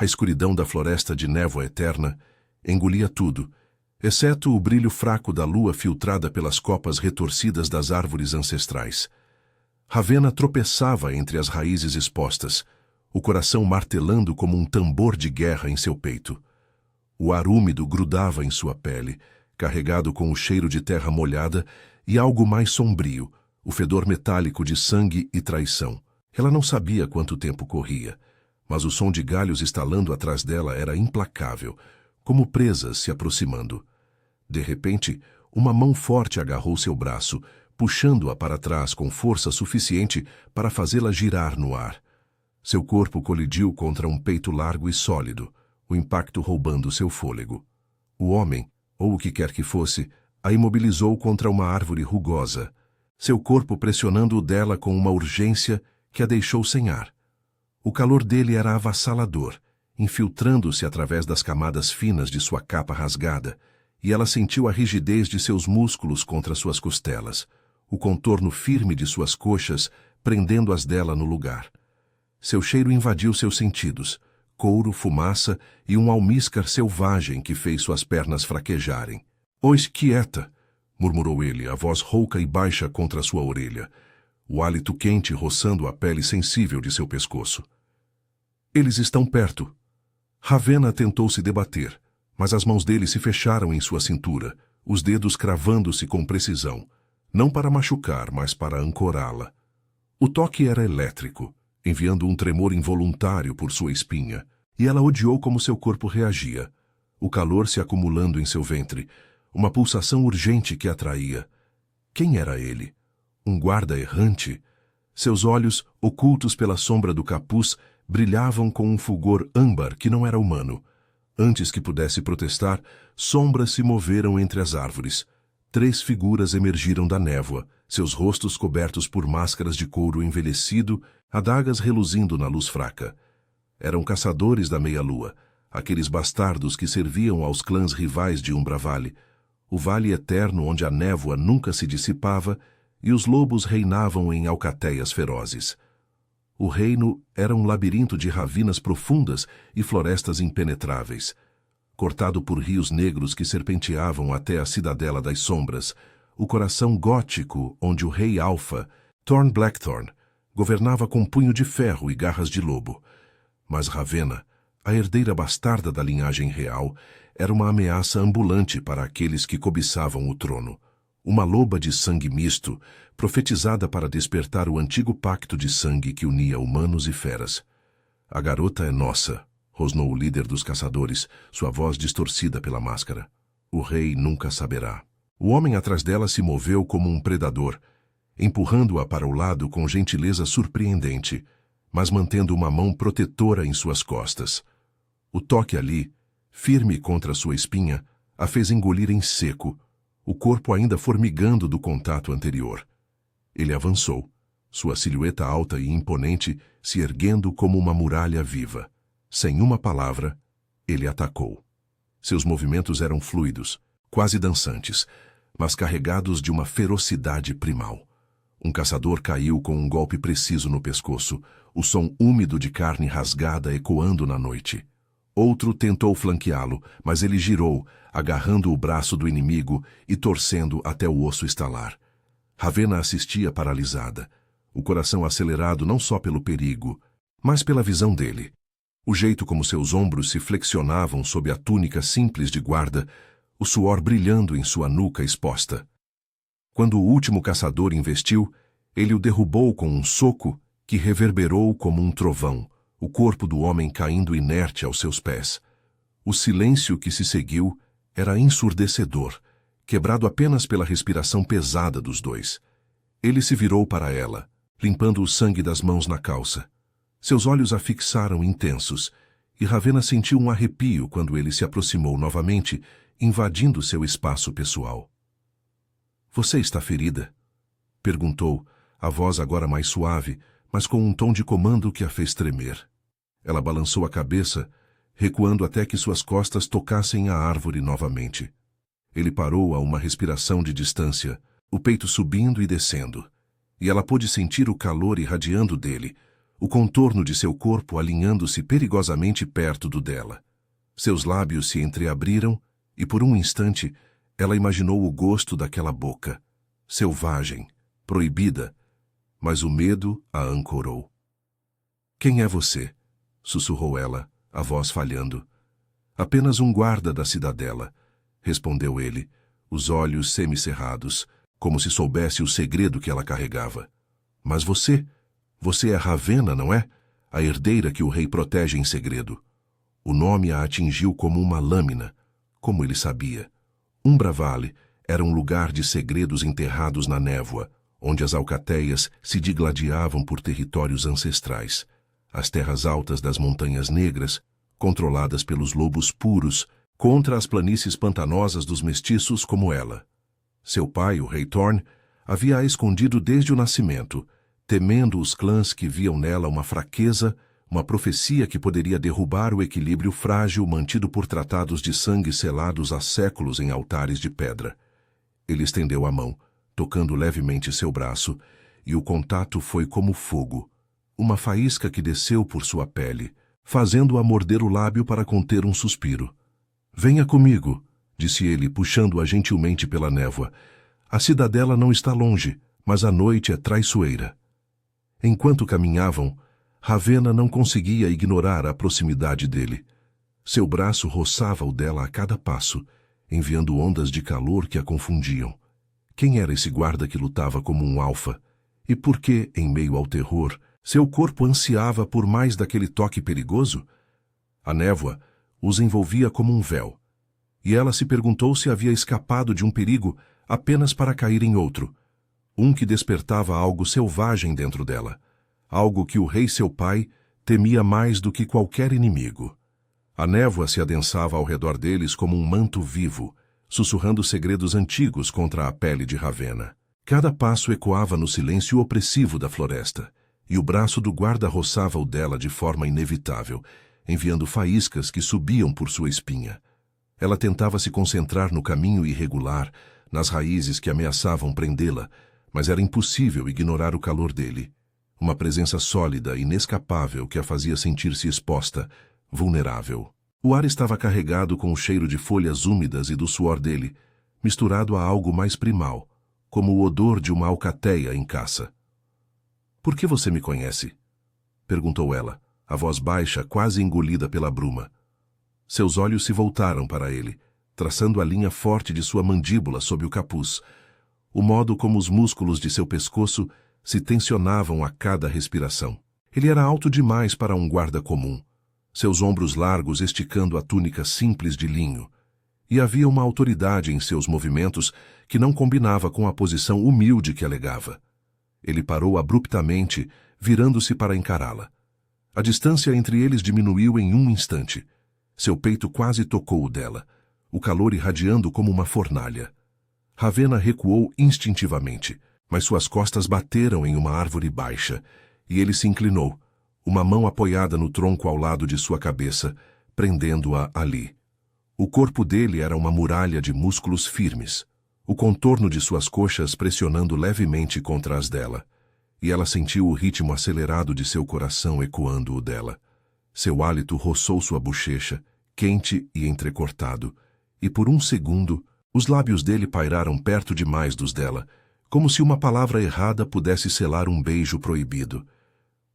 A escuridão da floresta de névoa eterna engolia tudo, exceto o brilho fraco da lua filtrada pelas copas retorcidas das árvores ancestrais. Ravenna tropeçava entre as raízes expostas, o coração martelando como um tambor de guerra em seu peito. O ar úmido grudava em sua pele, carregado com o cheiro de terra molhada e algo mais sombrio, o fedor metálico de sangue e traição. Ela não sabia quanto tempo corria, mas o som de galhos estalando atrás dela era implacável, como presas se aproximando. De repente, uma mão forte agarrou seu braço, puxando-a para trás com força suficiente para fazê-la girar no ar. Seu corpo colidiu contra um peito largo e sólido, o impacto roubando seu fôlego. O homem, ou o que quer que fosse, a imobilizou contra uma árvore rugosa, seu corpo pressionando o dela com uma urgência que a deixou sem ar. O calor dele era avassalador, infiltrando-se através das camadas finas de sua capa rasgada, e ela sentiu a rigidez de seus músculos contra suas costelas, o contorno firme de suas coxas prendendo as dela no lugar. Seu cheiro invadiu seus sentidos, couro, fumaça e um almíscar selvagem que fez suas pernas fraquejarem. "Ois quieta", murmurou ele, a voz rouca e baixa contra sua orelha, o hálito quente roçando a pele sensível de seu pescoço. "Eles estão perto." Ravenna tentou se debater, mas as mãos dele se fecharam em sua cintura, os dedos cravando-se com precisão, não para machucar, mas para ancorá-la. O toque era elétrico, enviando um tremor involuntário por sua espinha, e ela odiou como seu corpo reagia, o calor se acumulando em seu ventre, uma pulsação urgente que atraía. Quem era ele? Um guarda errante? Seus olhos, ocultos pela sombra do capuz, brilhavam com um fulgor âmbar que não era humano. Antes que pudesse protestar, sombras se moveram entre as árvores. 3 figuras emergiram da névoa, seus rostos cobertos por máscaras de couro envelhecido, adagas reluzindo na luz fraca. Eram caçadores da meia-lua, aqueles bastardos que serviam aos clãs rivais de Umbra-Vale, o vale eterno onde a névoa nunca se dissipava e os lobos reinavam em alcateias ferozes. O reino era um labirinto de ravinas profundas e florestas impenetráveis, cortado por rios negros que serpenteavam até a Cidadela das Sombras, o coração gótico onde o rei Alpha, Thorn Blackthorn, governava com punho de ferro e garras de lobo. Mas Ravenna, a herdeira bastarda da linhagem real, era uma ameaça ambulante para aqueles que cobiçavam o trono. Uma loba de sangue misto, profetizada para despertar o antigo pacto de sangue que unia humanos e feras. "A garota é nossa", rosnou o líder dos caçadores, sua voz distorcida pela máscara. "O rei nunca saberá." O homem atrás dela se moveu como um predador, empurrando-a para o lado com gentileza surpreendente, mas mantendo uma mão protetora em suas costas. O toque ali, firme contra sua espinha, a fez engolir em seco, o corpo ainda formigando do contato anterior. Ele avançou, sua silhueta alta e imponente se erguendo como uma muralha viva. Sem uma palavra, ele atacou. Seus movimentos eram fluidos, quase dançantes, mas carregados de uma ferocidade primal. Um caçador caiu com um golpe preciso no pescoço, o som úmido de carne rasgada ecoando na noite. Outro tentou flanqueá-lo, mas ele girou, agarrando o braço do inimigo e torcendo até o osso estalar. Ravenna assistia paralisada, o coração acelerado não só pelo perigo, mas pela visão dele. O jeito como seus ombros se flexionavam sob a túnica simples de guarda, o suor brilhando em sua nuca exposta. Quando o último caçador investiu, ele o derrubou com um soco que reverberou como um trovão, o corpo do homem caindo inerte aos seus pés. O silêncio que se seguiu era ensurdecedor, quebrado apenas pela respiração pesada dos dois. Ele se virou para ela, limpando o sangue das mãos na calça. Seus olhos a fixaram intensos, e Ravenna sentiu um arrepio quando ele se aproximou novamente, invadindo seu espaço pessoal. "Você está ferida?" perguntou, a voz agora mais suave, mas com um tom de comando que a fez tremer. Ela balançou a cabeça, recuando até que suas costas tocassem a árvore novamente. Ele parou a uma respiração de distância, o peito subindo e descendo, e ela pôde sentir o calor irradiando dele, o contorno de seu corpo alinhando-se perigosamente perto do dela. Seus lábios se entreabriram e, por um instante, ela imaginou o gosto daquela boca, selvagem, proibida, mas o medo a ancorou. "Quem é você?" sussurrou ela, a voz falhando. "Apenas um guarda da cidadela", respondeu ele, os olhos semicerrados, como se soubesse o segredo que ela carregava. "Mas você é Ravenna, não é? A herdeira que o rei protege em segredo." O nome a atingiu como uma lâmina, como ele sabia. Umbra Valley era um lugar de segredos enterrados na névoa, onde as alcateias se digladiavam por territórios ancestrais. As terras altas das Montanhas Negras, controladas pelos lobos puros, contra as planícies pantanosas dos mestiços como ela. Seu pai, o rei Thorn, havia-a escondido desde o nascimento, temendo os clãs que viam nela uma fraqueza, uma profecia que poderia derrubar o equilíbrio frágil mantido por tratados de sangue selados há séculos em altares de pedra. Ele estendeu a mão, tocando levemente seu braço, e o contato foi como fogo, uma faísca que desceu por sua pele, fazendo-a morder o lábio para conter um suspiro. "Venha comigo", disse ele, puxando-a gentilmente pela névoa. "A cidadela não está longe, mas a noite é traiçoeira." Enquanto caminhavam, Ravenna não conseguia ignorar a proximidade dele. Seu braço roçava o dela a cada passo, enviando ondas de calor que a confundiam. Quem era esse guarda que lutava como um alfa? E por que, em meio ao terror, seu corpo ansiava por mais daquele toque perigoso? A névoa os envolvia como um véu, e ela se perguntou se havia escapado de um perigo apenas para cair em outro, um que despertava algo selvagem dentro dela, algo que o rei seu pai temia mais do que qualquer inimigo. A névoa se adensava ao redor deles como um manto vivo, sussurrando segredos antigos contra a pele de Ravenna. Cada passo ecoava no silêncio opressivo da floresta, e o braço do guarda roçava o dela de forma inevitável, enviando faíscas que subiam por sua espinha. Ela tentava se concentrar no caminho irregular, nas raízes que ameaçavam prendê-la, mas era impossível ignorar o calor dele. Uma presença sólida, inescapável, que a fazia sentir-se exposta, vulnerável. O ar estava carregado com o cheiro de folhas úmidas e do suor dele, misturado a algo mais primal, como o odor de uma alcateia em caça. "Por que você me conhece?" perguntou ela, a voz baixa, quase engolida pela bruma. Seus olhos se voltaram para ele, traçando a linha forte de sua mandíbula sob o capuz, o modo como os músculos de seu pescoço se tensionavam a cada respiração. Ele era alto demais para um guarda comum, seus ombros largos esticando a túnica simples de linho, e havia uma autoridade em seus movimentos que não combinava com a posição humilde que alegava. Ele parou abruptamente, virando-se para encará-la. A distância entre eles diminuiu em um instante. Seu peito quase tocou o dela, o calor irradiando como uma fornalha. Ravenna recuou instintivamente, mas suas costas bateram em uma árvore baixa, e ele se inclinou, uma mão apoiada no tronco ao lado de sua cabeça, prendendo-a ali. O corpo dele era uma muralha de músculos firmes, o contorno de suas coxas pressionando levemente contra as dela, e ela sentiu o ritmo acelerado de seu coração ecoando o dela. Seu hálito roçou sua bochecha, quente e entrecortado, e por um segundo, os lábios dele pairaram perto demais dos dela, como se uma palavra errada pudesse selar um beijo proibido.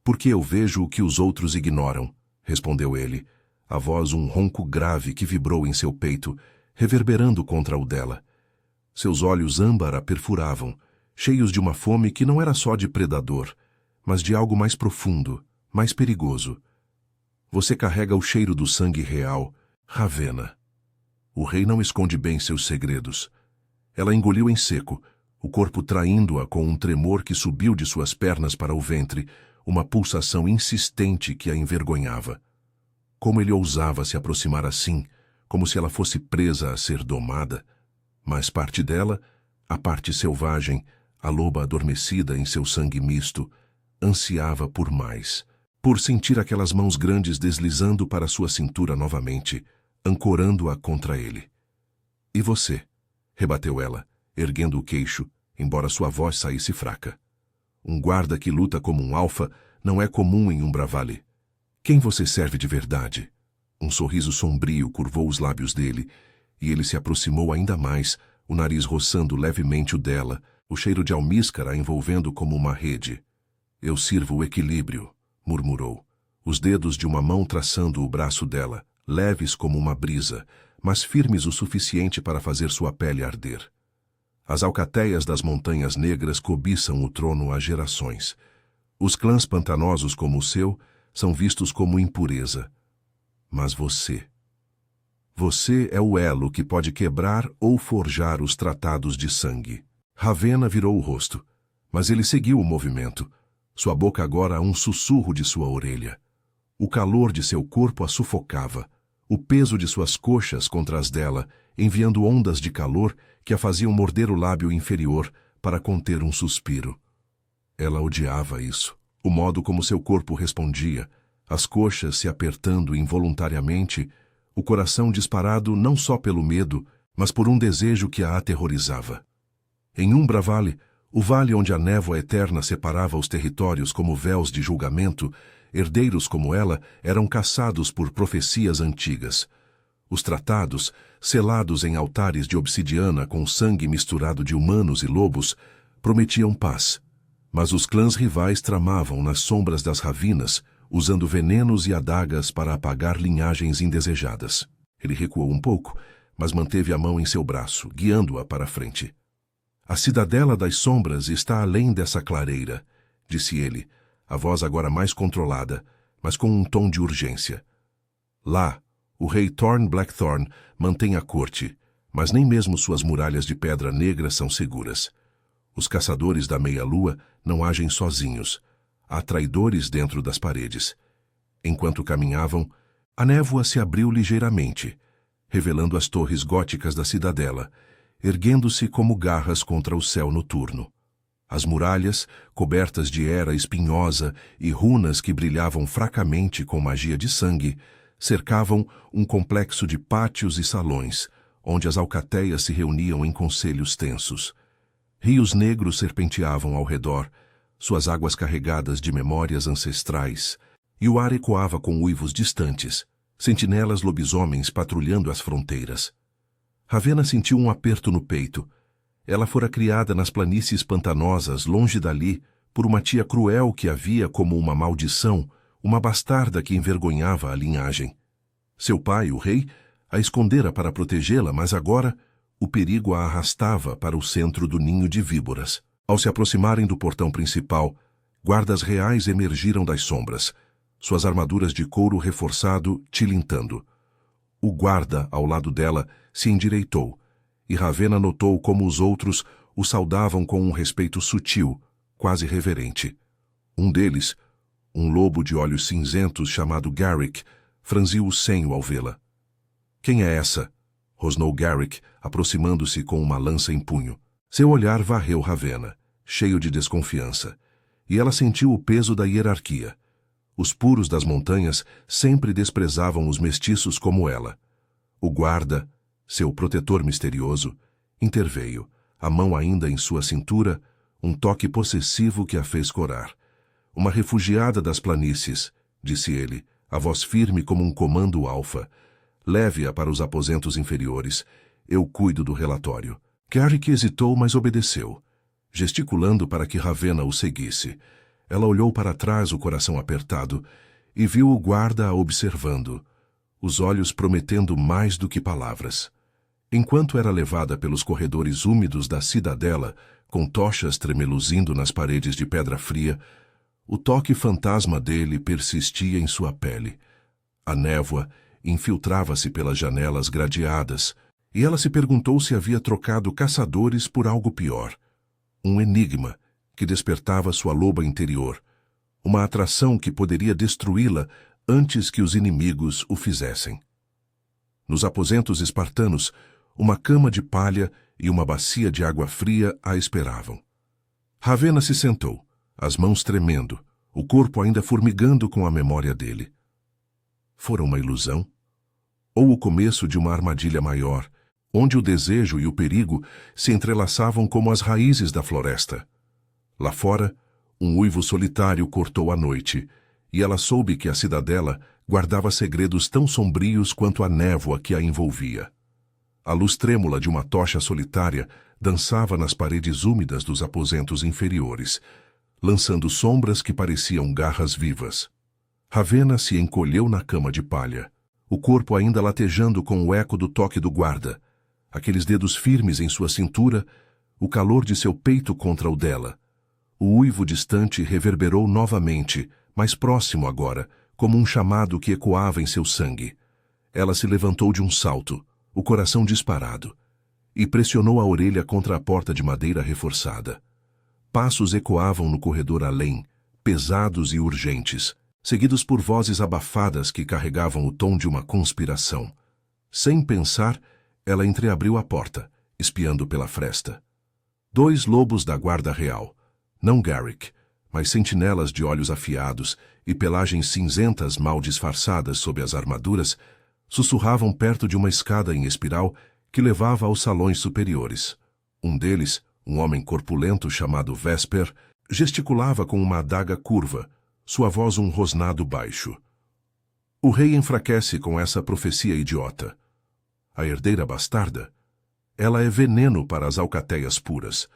"Porque eu vejo o que os outros ignoram", respondeu ele, a voz um ronco grave que vibrou em seu peito, reverberando contra o dela. Seus olhos âmbar a perfuravam, cheios de uma fome que não era só de predador, mas de algo mais profundo, mais perigoso. "Você carrega o cheiro do sangue real, Ravenna." O rei não esconde bem seus segredos. Ela engoliu em seco, o corpo traindo-a com um tremor que subiu de suas pernas para o ventre, uma pulsação insistente que a envergonhava. Como ele ousava se aproximar assim, como se ela fosse presa a ser domada? Mas parte dela, a parte selvagem, a loba adormecida em seu sangue misto, ansiava por mais, por sentir aquelas mãos grandes deslizando para sua cintura novamente, ancorando-a contra ele. "E você?" rebateu ela, erguendo o queixo, embora sua voz saísse fraca. "Um guarda que luta como um alfa não é comum em Umbravale. Quem você serve de verdade? Um sorriso sombrio curvou os lábios dele, e ele se aproximou ainda mais, o nariz roçando levemente o dela, o cheiro de almíscara a envolvendo como uma rede. Eu sirvo o equilíbrio, murmurou, os dedos de uma mão traçando o braço dela, leves como uma brisa, mas firmes o suficiente para fazer sua pele arder. As alcateias das Montanhas Negras cobiçam o trono há gerações. Os clãs pantanosos como o seu são vistos como impureza. Mas você é o elo que pode quebrar ou forjar os tratados de sangue. Ravenna virou o rosto, mas ele seguiu o movimento. Sua boca agora a um sussurro de sua orelha. O calor de seu corpo a sufocava, o peso de suas coxas contra as dela, enviando ondas de calor que a faziam morder o lábio inferior para conter um suspiro. Ela odiava isso, o modo como seu corpo respondia, as coxas se apertando involuntariamente, o coração disparado não só pelo medo, mas por um desejo que a aterrorizava. Em Umbravale, o vale onde a névoa eterna separava os territórios como véus de julgamento, herdeiros como ela eram caçados por profecias antigas. Os tratados, selados em altares de obsidiana com sangue misturado de humanos e lobos, prometiam paz. Mas os clãs rivais tramavam nas sombras das ravinas, usando venenos e adagas para apagar linhagens indesejadas. Ele recuou um pouco, mas manteve a mão em seu braço, guiando-a para a frente. A cidadela das sombras está além dessa clareira, disse ele, a voz agora mais controlada, mas com um tom de urgência. Lá, o rei Thorn Blackthorn mantém a corte, mas nem mesmo suas muralhas de pedra negra são seguras. Os caçadores da meia-lua não agem sozinhos. Há traidores dentro das paredes. Enquanto caminhavam, a névoa se abriu ligeiramente, revelando as torres góticas da cidadela, erguendo-se como garras contra o céu noturno. As muralhas, cobertas de era espinhosa e runas que brilhavam fracamente com magia de sangue, cercavam um complexo de pátios e salões, onde as alcateias se reuniam em conselhos tensos. Rios negros serpenteavam ao redor, suas águas carregadas de memórias ancestrais, e o ar ecoava com uivos distantes, sentinelas lobisomens patrulhando as fronteiras. Ravenna sentiu um aperto no peito. Ela fora criada nas planícies pantanosas, longe dali, por uma tia cruel que a via como uma maldição, uma bastarda que envergonhava a linhagem. Seu pai, o rei, a escondera para protegê-la, mas agora o perigo a arrastava para o centro do ninho de víboras. Ao se aproximarem do portão principal, guardas reais emergiram das sombras, suas armaduras de couro reforçado tilintando. O guarda, ao lado dela, se endireitou, e Ravenna notou como os outros o saudavam com um respeito sutil, quase reverente. Um deles, um lobo de olhos cinzentos chamado Garrick, franziu o senho ao vê-la. — Quem é essa? — rosnou Garrick, aproximando-se com uma lança em punho. Seu olhar varreu Ravenna, cheio de desconfiança, e ela sentiu o peso da hierarquia. Os puros das montanhas sempre desprezavam os mestiços como ela. O guarda, seu protetor misterioso, interveio, a mão ainda em sua cintura, um toque possessivo que a fez corar. — Uma refugiada das planícies, disse ele, a voz firme como um comando alfa. Leve-a para os aposentos inferiores. Eu cuido do relatório. Garrick hesitou, mas obedeceu, gesticulando para que Ravenna o seguisse. Ela olhou para trás, o coração apertado, e viu o guarda a observando, os olhos prometendo mais do que palavras. Enquanto era levada pelos corredores úmidos da cidadela, com tochas tremeluzindo nas paredes de pedra fria, o toque fantasma dele persistia em sua pele. A névoa infiltrava-se pelas janelas gradeadas, e ela se perguntou se havia trocado caçadores por algo pior. Um enigma que despertava sua loba interior, uma atração que poderia destruí-la antes que os inimigos o fizessem. Nos aposentos espartanos, uma cama de palha e uma bacia de água fria a esperavam. Ravenna se sentou, as mãos tremendo, o corpo ainda formigando com a memória dele. Fora uma ilusão? Ou o começo de uma armadilha maior, onde o desejo e o perigo se entrelaçavam como as raízes da floresta? Lá fora, Um uivo solitário cortou a noite, e ela soube que a cidadela guardava segredos tão sombrios quanto a névoa que a envolvia. A luz trêmula de uma tocha solitária dançava nas paredes úmidas dos aposentos inferiores, lançando sombras que pareciam garras vivas. Ravenna se encolheu na cama de palha, o corpo ainda latejando com o eco do toque do guarda, aqueles dedos firmes em sua cintura, o calor de seu peito contra o dela. O uivo distante reverberou novamente, mais próximo agora, como um chamado que ecoava em seu sangue. Ela se levantou de um salto, o coração disparado, e pressionou a orelha contra a porta de madeira reforçada. Passos ecoavam no corredor além, pesados e urgentes, seguidos por vozes abafadas que carregavam o tom de uma conspiração. Sem pensar, ela entreabriu a porta, espiando pela fresta. 2 lobos da guarda real, não Garrick, mas sentinelas de olhos afiados e pelagens cinzentas mal disfarçadas sob as armaduras, sussurravam perto de uma escada em espiral que levava aos salões superiores. Um deles, um homem corpulento chamado Vesper, gesticulava com uma adaga curva, sua voz um rosnado baixo. O rei enfraquece com essa profecia idiota. A herdeira bastarda? Ela é veneno para as alcateias puras.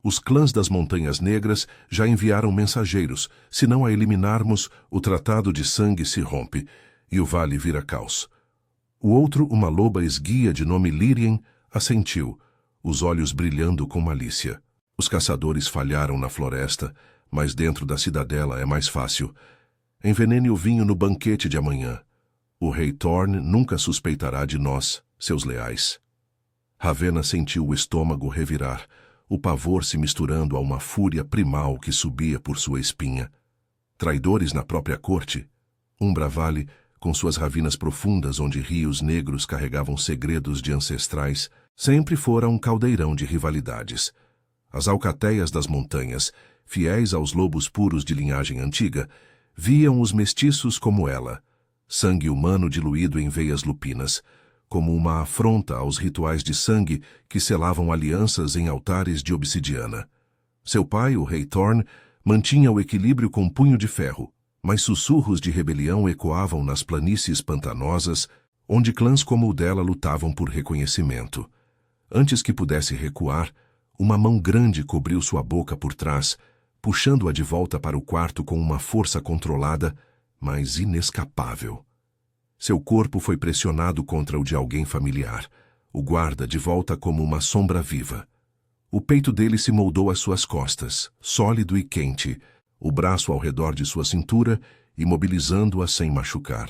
Os clãs das Montanhas Negras já enviaram mensageiros. Se não a eliminarmos, o tratado de sangue se rompe e o vale vira caos. O outro, uma loba esguia de nome Lírien, assentiu, os olhos brilhando com malícia. Os caçadores falharam na floresta, mas dentro da cidadela é mais fácil. Envenene o vinho no banquete de amanhã. O rei Thorn nunca suspeitará de nós, seus leais. Ravenna sentiu o estômago revirar, o pavor se misturando a uma fúria primal que subia por sua espinha. Traidores na própria corte? Umbra Vale, com suas ravinas profundas onde rios negros carregavam segredos de ancestrais, sempre fora um caldeirão de rivalidades. As alcateias das montanhas, fiéis aos lobos puros de linhagem antiga, viam os mestiços como ela, sangue humano diluído em veias lupinas, como uma afronta aos rituais de sangue que selavam alianças em altares de obsidiana. Seu pai, o rei Thorn, mantinha o equilíbrio com punho de ferro, mas sussurros de rebelião ecoavam nas planícies pantanosas, onde clãs como o dela lutavam por reconhecimento. Antes que pudesse recuar, uma mão grande cobriu sua boca por trás, puxando-a de volta para o quarto com uma força controlada, mas inescapável. Seu corpo foi pressionado contra o de alguém familiar, o guarda de volta como uma sombra viva. O peito dele se moldou às suas costas, sólido e quente, o braço ao redor de sua cintura, imobilizando-a sem machucar.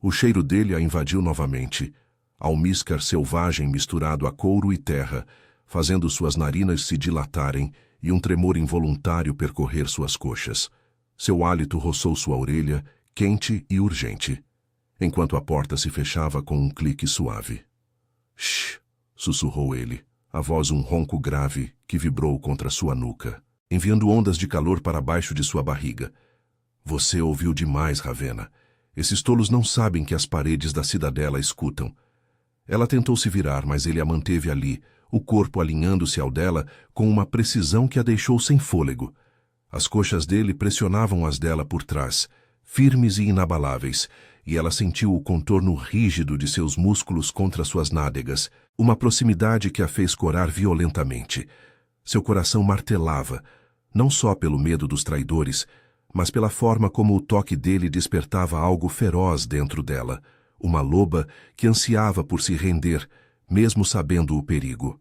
O cheiro dele a invadiu novamente, almíscar selvagem misturado a couro e terra, fazendo suas narinas se dilatarem e um tremor involuntário percorrer suas coxas. Seu hálito roçou sua orelha, quente e urgente, enquanto a porta se fechava com um clique suave. Shh! Sussurrou ele, a voz um ronco grave que vibrou contra sua nuca, enviando ondas de calor para baixo de sua barriga. Você ouviu demais, Ravenna. Esses tolos não sabem que as paredes da cidadela escutam. Ela tentou se virar, mas ele a manteve ali, o corpo alinhando-se ao dela com uma precisão que a deixou sem fôlego. As coxas dele pressionavam as dela por trás, firmes e inabaláveis, e ela sentiu o contorno rígido de seus músculos contra suas nádegas, uma proximidade que a fez corar violentamente. Seu coração martelava, não só pelo medo dos traidores, mas pela forma como o toque dele despertava algo feroz dentro dela, uma loba que ansiava por se render, mesmo sabendo o perigo.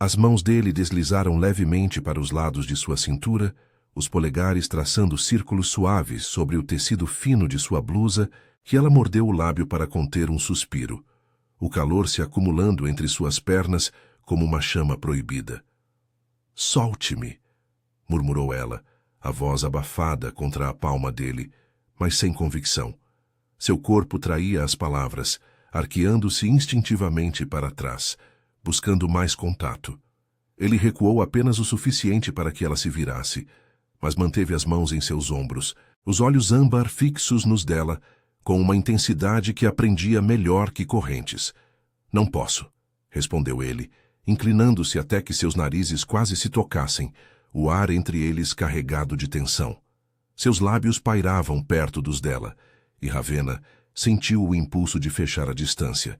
As mãos dele deslizaram levemente para os lados de sua cintura, os polegares traçando círculos suaves sobre o tecido fino de sua blusa, que ela mordeu o lábio para conter um suspiro, o calor se acumulando entre suas pernas como uma chama proibida. Solte-me, murmurou ela, a voz abafada contra a palma dele, mas sem convicção. Seu corpo traía as palavras, arqueando-se instintivamente para trás, buscando mais contato. Ele recuou apenas o suficiente para que ela se virasse, mas manteve as mãos em seus ombros, os olhos âmbar fixos nos dela, com uma intensidade que aprendia melhor que correntes. Não posso, respondeu ele, inclinando-se até que seus narizes quase se tocassem, o ar entre eles carregado de tensão. Seus lábios pairavam perto dos dela, e Ravenna sentiu o impulso de fechar a distância,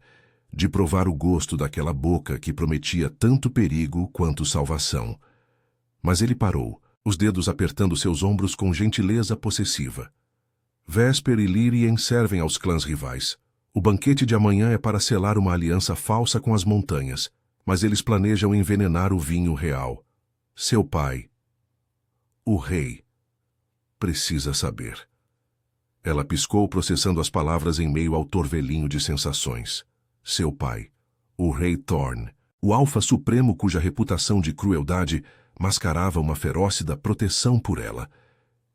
de provar o gosto daquela boca que prometia tanto perigo quanto salvação. Mas ele parou, os dedos apertando seus ombros com gentileza possessiva. Vesper e Lírien servem aos clãs rivais. O banquete de amanhã é para selar uma aliança falsa com as montanhas, mas eles planejam envenenar o vinho real. Seu pai, o rei, precisa saber. Ela piscou, processando as palavras em meio ao torvelinho de sensações. Seu pai, o rei Thorn, o alfa supremo cuja reputação de crueldade mascarava uma ferócida proteção por ela,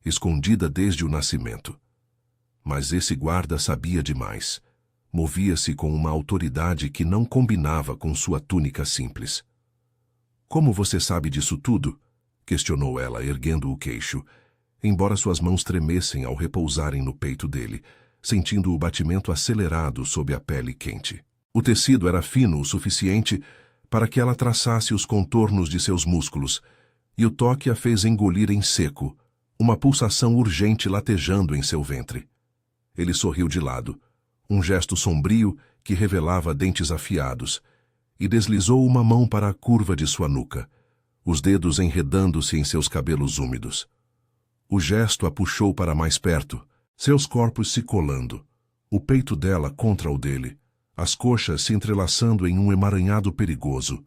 escondida desde o nascimento. Mas esse guarda sabia demais. Movia-se com uma autoridade que não combinava com sua túnica simples. Como você sabe disso tudo? Questionou ela, erguendo o queixo, embora suas mãos tremessem ao repousarem no peito dele, sentindo o batimento acelerado sob a pele quente. O tecido era fino o suficiente para que ela traçasse os contornos de seus músculos, e o toque a fez engolir em seco, uma pulsação urgente latejando em seu ventre. Ele sorriu de lado, um gesto sombrio que revelava dentes afiados, e deslizou uma mão para a curva de sua nuca, os dedos enredando-se em seus cabelos úmidos. O gesto a puxou para mais perto, seus corpos se colando, o peito dela contra o dele, as coxas se entrelaçando em um emaranhado perigoso.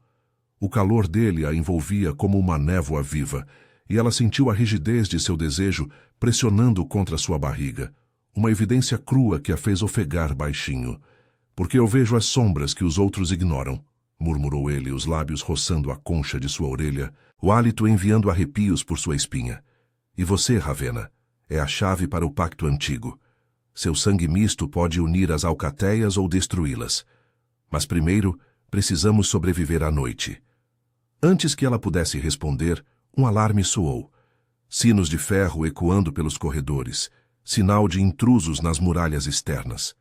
O calor dele a envolvia como uma névoa viva, e ela sentiu a rigidez de seu desejo pressionando contra sua barriga, uma evidência crua que a fez ofegar baixinho. Porque eu vejo as sombras que os outros ignoram, murmurou ele, os lábios roçando a concha de sua orelha, o hálito enviando arrepios por sua espinha. E você, Ravenna, é a chave para o pacto antigo. Seu sangue misto pode unir as alcateias ou destruí-las. Mas primeiro, precisamos sobreviver à noite. Antes que ela pudesse responder, um alarme soou. Sinos de ferro ecoando pelos corredores, sinal de intrusos nas muralhas externas.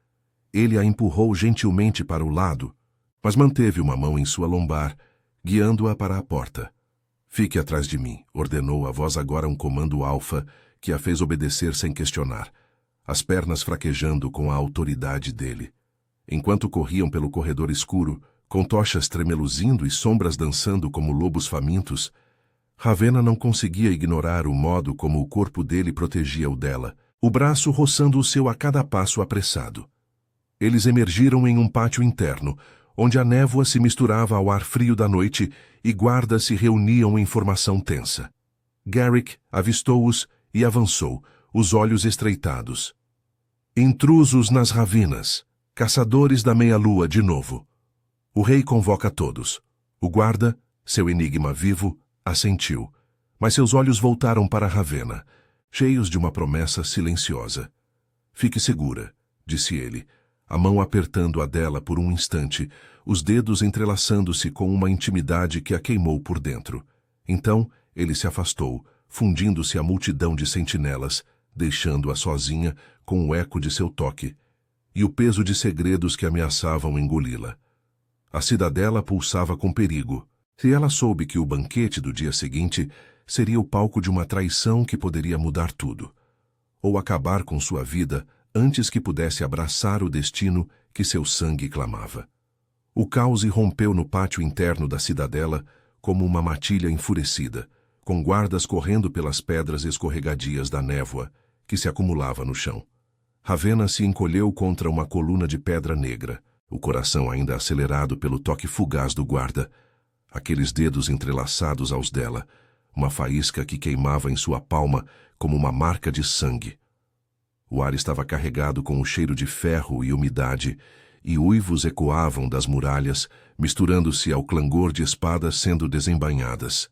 Ele a empurrou gentilmente para o lado, mas manteve uma mão em sua lombar, guiando-a para a porta. Fique atrás de mim, ordenou a voz, agora um comando alfa que a fez obedecer sem questionar, as pernas fraquejando com a autoridade dele. Enquanto corriam pelo corredor escuro, com tochas tremeluzindo e sombras dançando como lobos famintos, Ravenna não conseguia ignorar o modo como o corpo dele protegia o dela, o braço roçando o seu a cada passo apressado. Eles emergiram em um pátio interno, onde a névoa se misturava ao ar frio da noite e guardas se reuniam em formação tensa. Garrick avistou-os e avançou, os olhos estreitados. Intrusos nas ravinas, caçadores da meia-lua de novo. O rei convoca todos. O guarda, seu enigma vivo, assentiu, mas seus olhos voltaram para Ravenna, cheios de uma promessa silenciosa. Fique segura, disse ele, a mão apertando a dela por um instante, os dedos entrelaçando-se com uma intimidade que a queimou por dentro. Então, ele se afastou, fundindo-se à multidão de sentinelas, deixando-a sozinha com o eco de seu toque e o peso de segredos que ameaçavam engoli-la. A cidadela pulsava com perigo, se ela soube que o banquete do dia seguinte seria o palco de uma traição que poderia mudar tudo, ou acabar com sua vida antes que pudesse abraçar o destino que seu sangue clamava. O caos irrompeu no pátio interno da cidadela como uma matilha enfurecida, com guardas correndo pelas pedras escorregadias da névoa que se acumulava no chão. Ravenna se encolheu contra uma coluna de pedra negra, o coração ainda acelerado pelo toque fugaz do guarda, aqueles dedos entrelaçados aos dela, uma faísca que queimava em sua palma como uma marca de sangue. O ar estava carregado com o cheiro de ferro e umidade, e uivos ecoavam das muralhas, misturando-se ao clangor de espadas sendo desembainhadas.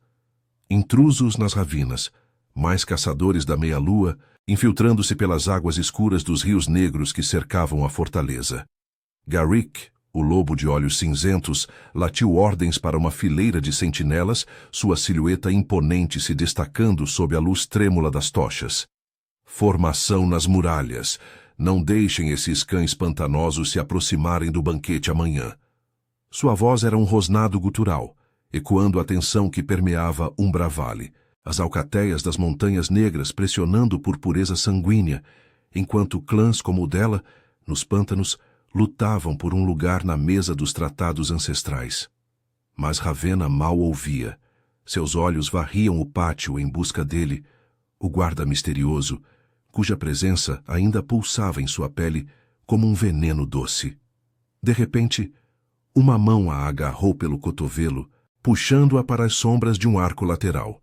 Intrusos nas ravinas, mais caçadores da meia-lua, infiltrando-se pelas águas escuras dos rios negros que cercavam a fortaleza. Garrick, o lobo de olhos cinzentos, latiu ordens para uma fileira de sentinelas, sua silhueta imponente se destacando sob a luz trêmula das tochas. Formação nas muralhas. Não deixem esses cães pantanosos se aproximarem do banquete amanhã. Sua voz era um rosnado gutural, ecoando a tensão que permeava Umbra Valley, As alcateias das Montanhas Negras pressionando por pureza sanguínea, enquanto clãs como o dela, nos pântanos, lutavam por um lugar na mesa dos tratados ancestrais. Mas Ravenna mal ouvia. Seus olhos varriam o pátio em busca dele, o guarda misterioso, cuja presença ainda pulsava em sua pele como um veneno doce. De repente, uma mão a agarrou pelo cotovelo, puxando-a para as sombras de um arco lateral.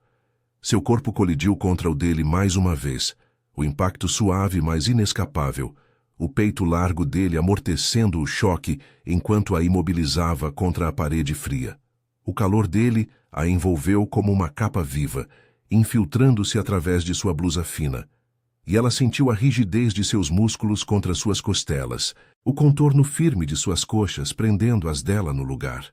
Seu corpo colidiu contra o dele mais uma vez, o impacto suave, mas inescapável, o peito largo dele amortecendo o choque enquanto a imobilizava contra a parede fria. O calor dele a envolveu como uma capa viva, infiltrando-se através de sua blusa fina. E ela sentiu a rigidez de seus músculos contra suas costelas, o contorno firme de suas coxas prendendo as dela no lugar.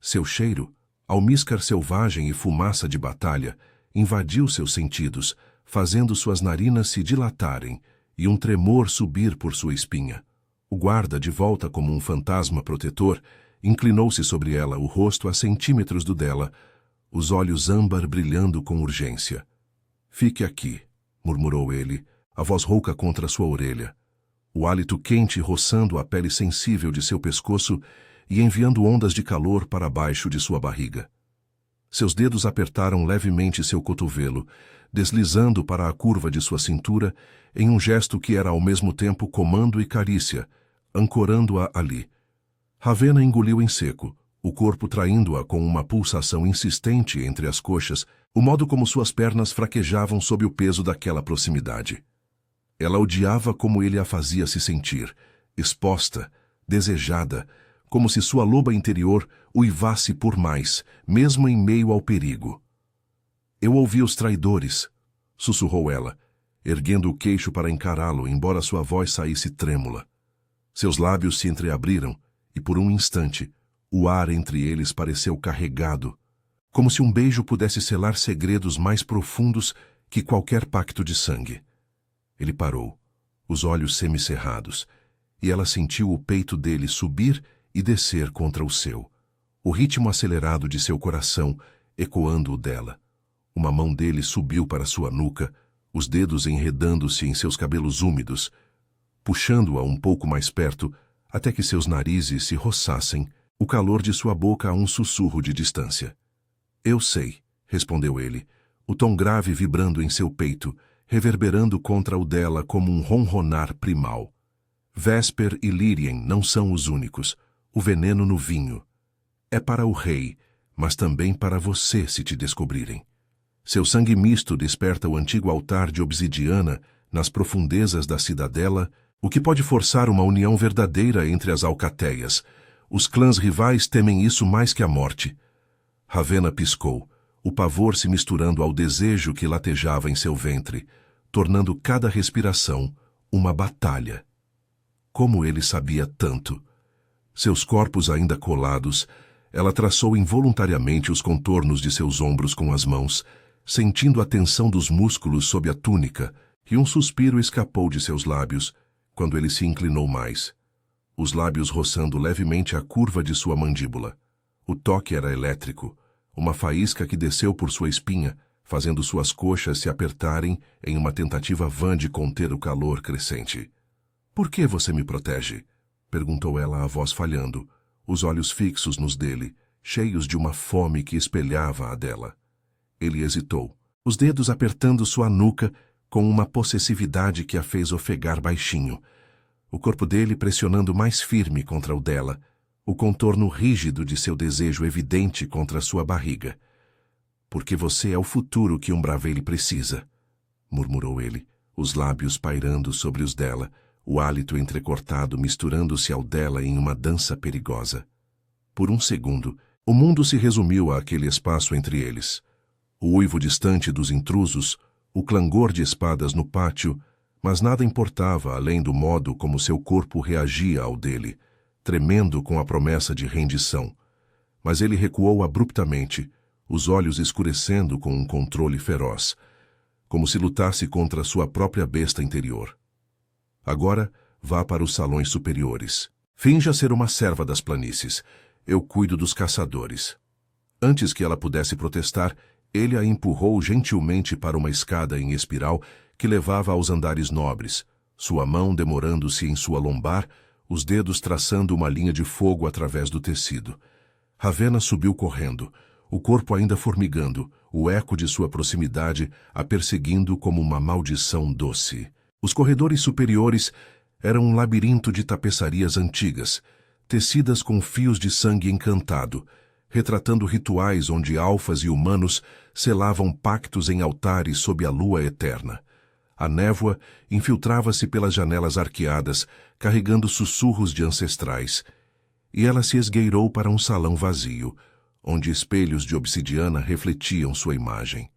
Seu cheiro, almíscar selvagem e fumaça de batalha, invadiu seus sentidos, fazendo suas narinas se dilatarem e um tremor subir por sua espinha. O guarda, de volta como um fantasma protetor, inclinou-se sobre ela, o rosto a centímetros do dela, os olhos âmbar brilhando com urgência. "Fique aqui", murmurou ele, a voz rouca contra sua orelha. O hálito quente roçando a pele sensível de seu pescoço e enviando ondas de calor para baixo de sua barriga. Seus dedos apertaram levemente seu cotovelo, deslizando para a curva de sua cintura em um gesto que era ao mesmo tempo comando e carícia, ancorando-a ali. Ravenna engoliu em seco, o corpo traindo-a com uma pulsação insistente entre as coxas, o modo como suas pernas fraquejavam sob o peso daquela proximidade. Ela odiava como ele a fazia se sentir, exposta, desejada, como se sua loba interior uivasse por mais, mesmo em meio ao perigo. "Eu ouvi os traidores", sussurrou ela, erguendo o queixo para encará-lo, embora sua voz saísse trêmula. Seus lábios se entreabriram, e por um instante, o ar entre eles pareceu carregado, como se um beijo pudesse selar segredos mais profundos que qualquer pacto de sangue. Ele parou, os olhos semicerrados, e ela sentiu o peito dele subir e descer contra o seu, o ritmo acelerado de seu coração ecoando o dela. Uma mão dele subiu para sua nuca, os dedos enredando-se em seus cabelos úmidos, puxando-a um pouco mais perto, até que seus narizes se roçassem, o calor de sua boca a um sussurro de distância. "Eu sei", respondeu ele, o tom grave vibrando em seu peito, reverberando contra o dela como um ronronar primal. "Vesper e Lírien não são os únicos. O veneno no vinho. É para o rei, mas também para você se te descobrirem. Seu sangue misto desperta o antigo altar de obsidiana nas profundezas da cidadela, o que pode forçar uma união verdadeira entre as alcateias. Os clãs rivais temem isso mais que a morte." Ravenna piscou, o pavor se misturando ao desejo que latejava em seu ventre, tornando cada respiração uma batalha. Como ele sabia tanto? Seus corpos ainda colados, ela traçou involuntariamente os contornos de seus ombros com as mãos, sentindo a tensão dos músculos sob a túnica, e um suspiro escapou de seus lábios, quando ele se inclinou mais, os lábios roçando levemente a curva de sua mandíbula. O toque era elétrico, uma faísca que desceu por sua espinha, fazendo suas coxas se apertarem em uma tentativa vã de conter o calor crescente. "Por que você me protege?" perguntou ela, a voz falhando, os olhos fixos nos dele, cheios de uma fome que espelhava a dela. Ele hesitou, os dedos apertando sua nuca com uma possessividade que a fez ofegar baixinho, o corpo dele pressionando mais firme contra o dela, o contorno rígido de seu desejo evidente contra sua barriga. "Porque você é o futuro que Umbravelli precisa", murmurou ele, os lábios pairando sobre os dela, o hálito entrecortado misturando-se ao dela em uma dança perigosa. Por um segundo, o mundo se resumiu àquele espaço entre eles. O uivo distante dos intrusos, o clangor de espadas no pátio, mas nada importava além do modo como seu corpo reagia ao dele, tremendo com a promessa de rendição. Mas ele recuou abruptamente, os olhos escurecendo com um controle feroz, como se lutasse contra sua própria besta interior. "Agora, vá para os salões superiores. Finja ser uma serva das planícies. Eu cuido dos caçadores." Antes que ela pudesse protestar, Ele a empurrou gentilmente para uma escada em espiral que levava aos andares nobres, sua mão demorando-se em sua lombar, os dedos traçando uma linha de fogo através do tecido. Ravenna subiu correndo, o corpo ainda formigando, o eco de sua proximidade a perseguindo como uma maldição doce. Os corredores superiores eram um labirinto de tapeçarias antigas, tecidas com fios de sangue encantado, retratando rituais onde alfas e humanos selavam pactos em altares sob a lua eterna. A névoa infiltrava-se pelas janelas arqueadas, carregando sussurros de ancestrais, e ela se esgueirou para um salão vazio, onde espelhos de obsidiana refletiam sua imagem.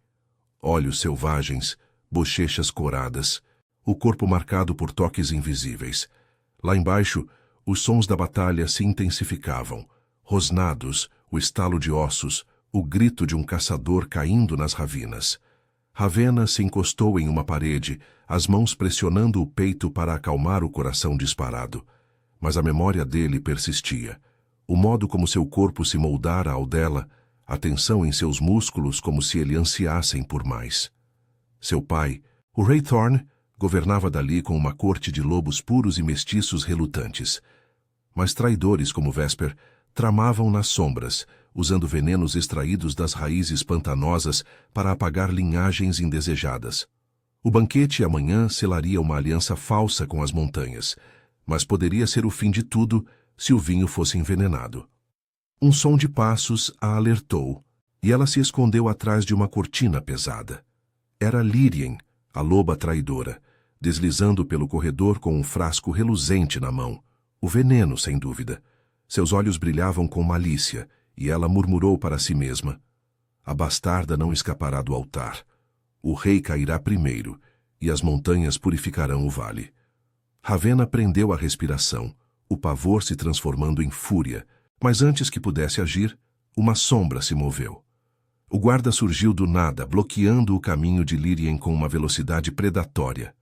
Olhos selvagens, bochechas coradas, o corpo marcado por toques invisíveis. Lá embaixo, os sons da batalha se intensificavam, rosnados, o estalo de ossos, o grito de um caçador caindo nas ravinas. Ravenna se encostou em uma parede, as mãos pressionando o peito para acalmar o coração disparado. Mas a memória dele persistia. O modo como seu corpo se moldara ao dela, a tensão em seus músculos como se ele ansiassem por mais. Seu pai, o Rei Thorn, governava dali com uma corte de lobos puros e mestiços relutantes. Mas traidores como Vesper tramavam nas sombras, usando venenos extraídos das raízes pantanosas para apagar linhagens indesejadas. O banquete amanhã selaria uma aliança falsa com as montanhas, mas poderia ser o fim de tudo se o vinho fosse envenenado. Um som de passos a alertou, e ela se escondeu atrás de uma cortina pesada. Era Lírien, a loba traidora, deslizando pelo corredor com um frasco reluzente na mão. O veneno, sem dúvida. Seus olhos brilhavam com malícia, e ela murmurou para si mesma: a bastarda não escapará do altar. O rei cairá primeiro, e as montanhas purificarão o vale. Ravenna prendeu a respiração, o pavor se transformando em fúria, mas antes que pudesse agir, uma sombra se moveu. O guarda surgiu do nada, bloqueando o caminho de Lírien com uma velocidade predatória.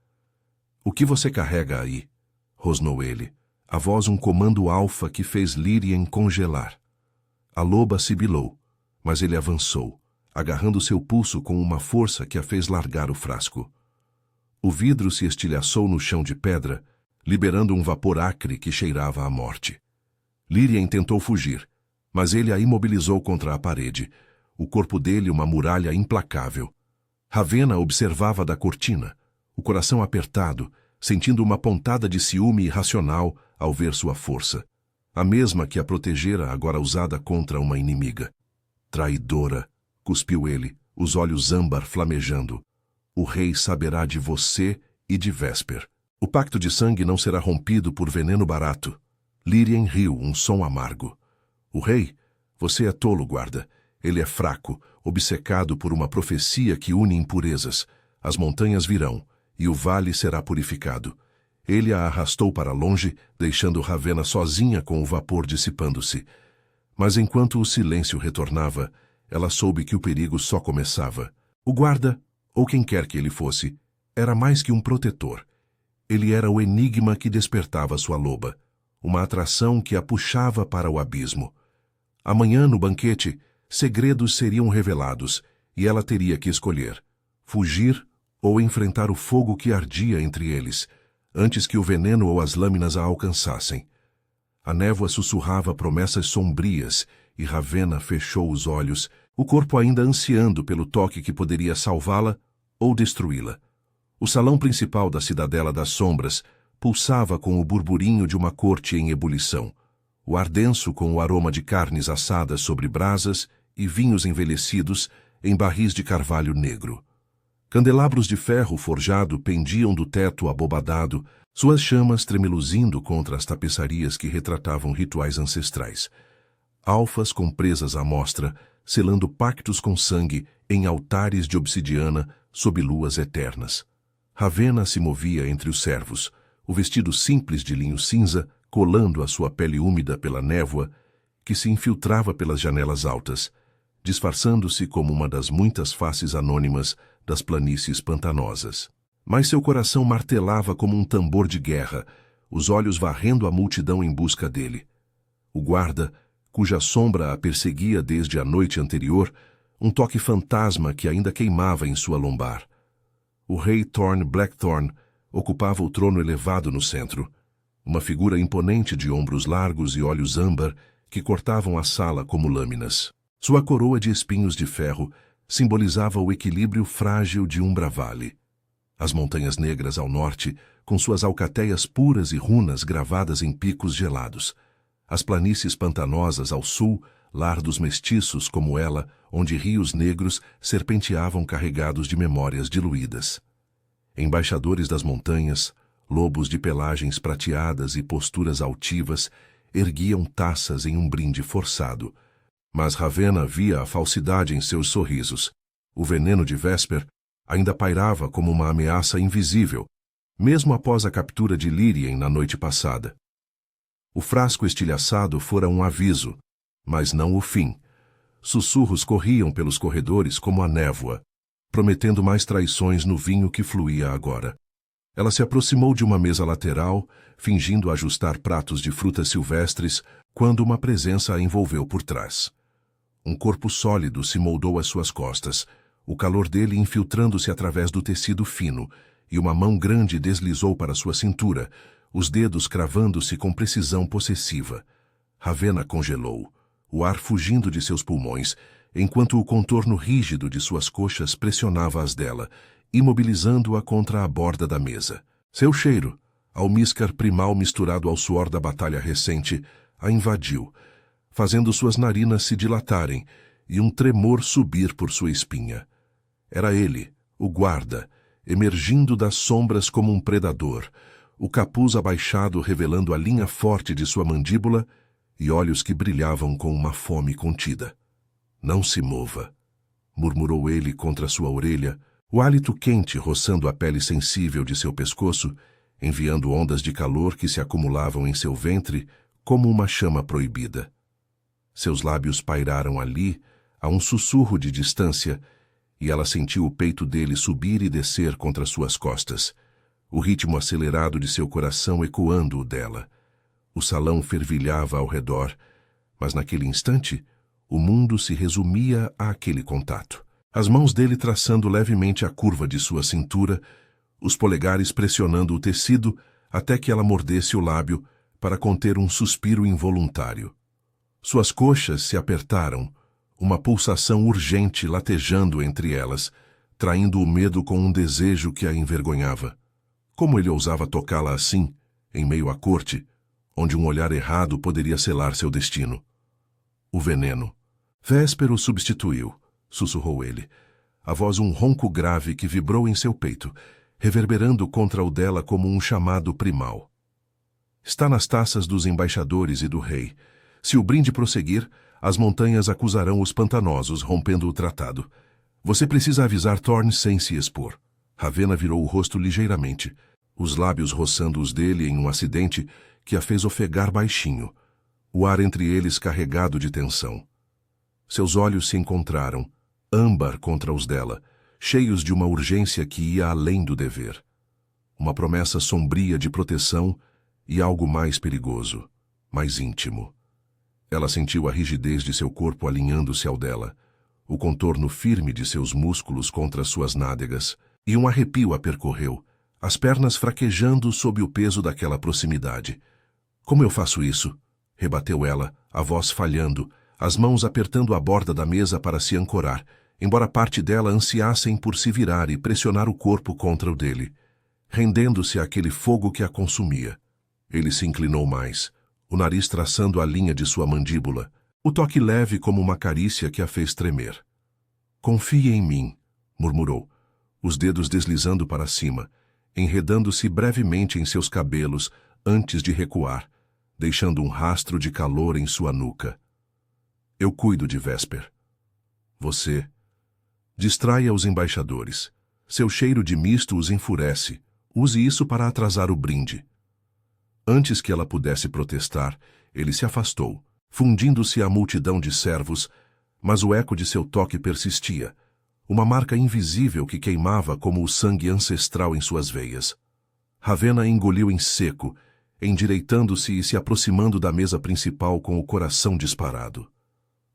"O que você carrega aí?" rosnou ele, a voz um comando alfa que fez Lírien congelar. A loba sibilou, mas ele avançou, agarrando seu pulso com uma força que a fez largar o frasco. O vidro se estilhaçou no chão de pedra, liberando um vapor acre que cheirava à morte. Lírien tentou fugir, mas ele a imobilizou contra a parede, o corpo dele uma muralha implacável. Ravenna observava da cortina, o coração apertado, sentindo uma pontada de ciúme irracional ao ver sua força, a mesma que a protegera agora usada contra uma inimiga. "Traidora", cuspiu ele, os olhos âmbar flamejando. "O rei saberá de você e de Vesper. O pacto de sangue não será rompido por veneno barato." Lírien riu, um som amargo. "O rei? Você é tolo, guarda. Ele é fraco, obcecado por uma profecia que une impurezas. As montanhas virão, e o vale será purificado." Ele a arrastou para longe, deixando Ravenna sozinha com o vapor dissipando-se. Mas enquanto o silêncio retornava, ela soube que o perigo só começava. O guarda, ou quem quer que ele fosse, era mais que um protetor. Ele era o enigma que despertava sua loba, uma atração que a puxava para o abismo. Amanhã, no banquete, segredos seriam revelados, e ela teria que escolher: fugir ou enfrentar o fogo que ardia entre eles, antes que o veneno ou as lâminas a alcançassem. A névoa sussurrava promessas sombrias, e Ravenna fechou os olhos, o corpo ainda ansiando pelo toque que poderia salvá-la ou destruí-la. O salão principal da Cidadela das Sombras pulsava com o burburinho de uma corte em ebulição, o ar denso com o aroma de carnes assadas sobre brasas e vinhos envelhecidos em barris de carvalho negro. Candelabros de ferro forjado pendiam do teto abobadado, suas chamas tremeluzindo contra as tapeçarias que retratavam rituais ancestrais. Alfas com presas à mostra, selando pactos com sangue em altares de obsidiana sob luas eternas. Ravenna se movia entre os servos, o vestido simples de linho cinza colando a sua pele úmida pela névoa que se infiltrava pelas janelas altas, disfarçando-se como uma das muitas faces anônimas das planícies pantanosas. Mas seu coração martelava como um tambor de guerra, os olhos varrendo a multidão em busca dele. O guarda, cuja sombra a perseguia desde a noite anterior, um toque fantasma que ainda queimava em sua lombar. O rei Thorn Blackthorn ocupava o trono elevado no centro, uma figura imponente de ombros largos e olhos âmbar que cortavam a sala como lâminas. Sua coroa de espinhos de ferro simbolizava o equilíbrio frágil de Umbra Valley. As montanhas negras ao norte, com suas alcateias puras e runas gravadas em picos gelados. As planícies pantanosas ao sul, lar dos mestiços como ela, onde rios negros serpenteavam carregados de memórias diluídas. Embaixadores das montanhas, lobos de pelagens prateadas e posturas altivas, erguiam taças em um brinde forçado. Mas Ravenna via a falsidade em seus sorrisos. O veneno de Vesper ainda pairava como uma ameaça invisível, mesmo após a captura de Lírien na noite passada. O frasco estilhaçado fora um aviso, mas não o fim. Sussurros corriam pelos corredores como a névoa, prometendo mais traições no vinho que fluía agora. Ela se aproximou de uma mesa lateral, fingindo ajustar pratos de frutas silvestres, quando uma presença a envolveu por trás. Um corpo sólido se moldou às suas costas, o calor dele infiltrando-se através do tecido fino, e uma mão grande deslizou para sua cintura, os dedos cravando-se com precisão possessiva. Ravenna congelou, o ar fugindo de seus pulmões, enquanto o contorno rígido de suas coxas pressionava as dela, imobilizando-a contra a borda da mesa. Seu cheiro, almíscar primal misturado ao suor da batalha recente, a invadiu, fazendo suas narinas se dilatarem e um tremor subir por sua espinha. Era ele, o guarda, emergindo das sombras como um predador, o capuz abaixado revelando a linha forte de sua mandíbula e olhos que brilhavam com uma fome contida. Não se mova, murmurou ele contra sua orelha, o hálito quente roçando a pele sensível de seu pescoço, enviando ondas de calor que se acumulavam em seu ventre como uma chama proibida. Seus lábios pairaram ali, a um sussurro de distância, e ela sentiu o peito dele subir e descer contra suas costas, o ritmo acelerado de seu coração ecoando o dela. O salão fervilhava ao redor, mas naquele instante, o mundo se resumia àquele contato. As mãos dele traçando levemente a curva de sua cintura, os polegares pressionando o tecido até que ela mordesse o lábio para conter um suspiro involuntário. Suas coxas se apertaram, uma pulsação urgente latejando entre elas, traindo o medo com um desejo que a envergonhava. Como ele ousava tocá-la assim, em meio à corte, onde um olhar errado poderia selar seu destino? O veneno. Vesper o substituiu, sussurrou ele, a voz um ronco grave que vibrou em seu peito, reverberando contra o dela como um chamado primal. Está nas taças dos embaixadores e do rei. Se o brinde prosseguir, as montanhas acusarão os pantanosos, rompendo o tratado. Você precisa avisar Thorn sem se expor. Ravenna virou o rosto ligeiramente, os lábios roçando os dele em um acidente que a fez ofegar baixinho, o ar entre eles carregado de tensão. Seus olhos se encontraram, âmbar contra os dela, cheios de uma urgência que ia além do dever. Uma promessa sombria de proteção e algo mais perigoso, mais íntimo. Ela sentiu a rigidez de seu corpo alinhando-se ao dela, o contorno firme de seus músculos contra suas nádegas, e um arrepio a percorreu, as pernas fraquejando sob o peso daquela proximidade. Como eu faço isso? Rebateu ela, a voz falhando, as mãos apertando a borda da mesa para se ancorar, embora parte dela ansiassem por se virar e pressionar o corpo contra o dele, rendendo-se àquele fogo que a consumia. Ele se inclinou mais, o nariz traçando a linha de sua mandíbula, o toque leve como uma carícia que a fez tremer. Confie em mim, murmurou, os dedos deslizando para cima, enredando-se brevemente em seus cabelos antes de recuar, deixando um rastro de calor em sua nuca. Eu cuido de Vesper. Você. Distraia os embaixadores. Seu cheiro de misto os enfurece. Use isso para atrasar o brinde. Antes que ela pudesse protestar, ele se afastou, fundindo-se à multidão de servos, mas o eco de seu toque persistia, uma marca invisível que queimava como o sangue ancestral em suas veias. Ravenna engoliu em seco, endireitando-se e se aproximando da mesa principal com o coração disparado.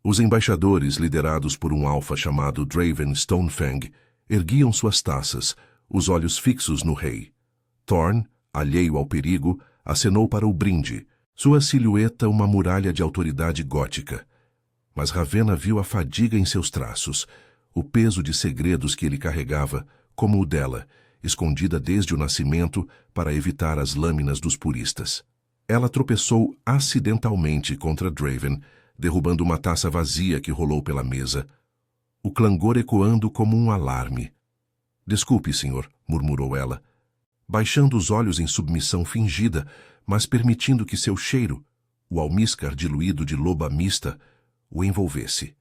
Os embaixadores, liderados por um alfa chamado Draven Stonefang, erguiam suas taças, os olhos fixos no rei. Thorn, alheio ao perigo, acenou para o brinde, sua silhueta uma muralha de autoridade gótica. Mas Ravenna viu a fadiga em seus traços, o peso de segredos que ele carregava, como o dela, escondida desde o nascimento para evitar as lâminas dos puristas. Ela tropeçou acidentalmente contra Draven, derrubando uma taça vazia que rolou pela mesa, o clangor ecoando como um alarme. "Desculpe, senhor", murmurou ela, baixando os olhos em submissão fingida, mas permitindo que seu cheiro, o almíscar diluído de loba mista, o envolvesse.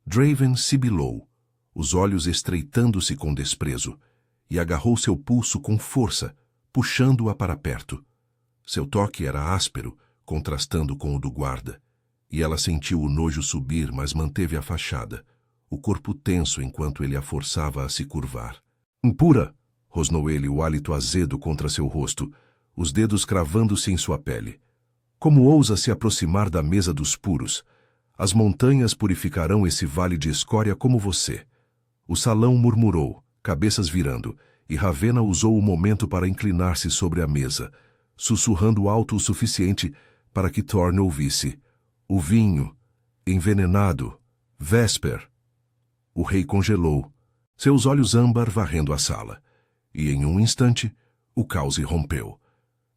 Draven sibilou, os olhos estreitando-se com desprezo, e agarrou seu pulso com força, puxando-a para perto. Seu toque era áspero, contrastando com o do guarda, e ela sentiu o nojo subir, mas manteve a fachada, o corpo tenso enquanto ele a forçava a se curvar. "Impura!", rosnou ele, o hálito azedo contra seu rosto, os dedos cravando-se em sua pele. "Como ousa se aproximar da mesa dos puros? As montanhas purificarão esse vale de escória como você." O salão murmurou, cabeças virando, e Ravenna usou o momento para inclinar-se sobre a mesa, sussurrando alto o suficiente para que Thorn ouvisse. "O vinho, envenenado, Vesper." O rei congelou, seus olhos âmbar varrendo a sala, e em um instante, o caos irrompeu.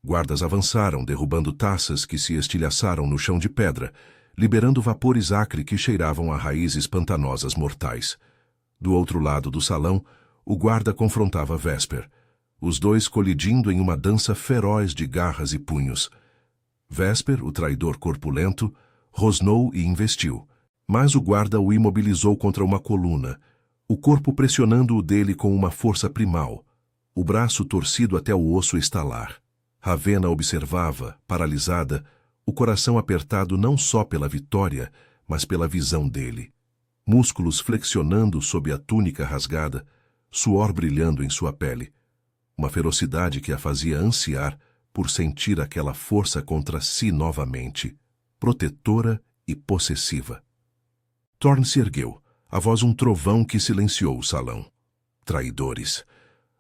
Guardas avançaram, derrubando taças que se estilhaçaram no chão de pedra, liberando vapores acre que cheiravam a raízes pantanosas mortais. Do outro lado do salão, o guarda confrontava Vesper, os dois colidindo em uma dança feroz de garras e punhos. Vesper, o traidor corpulento, rosnou e investiu, mas o guarda o imobilizou contra uma coluna, o corpo pressionando o dele com uma força primal, o braço torcido até o osso estalar. Ravenna observava, paralisada, o coração apertado não só pela vitória, mas pela visão dele. Músculos flexionando sob a túnica rasgada, suor brilhando em sua pele. Uma ferocidade que a fazia ansiar por sentir aquela força contra si novamente, protetora e possessiva. Thorn se ergueu, a voz um trovão que silenciou o salão. "Traidores!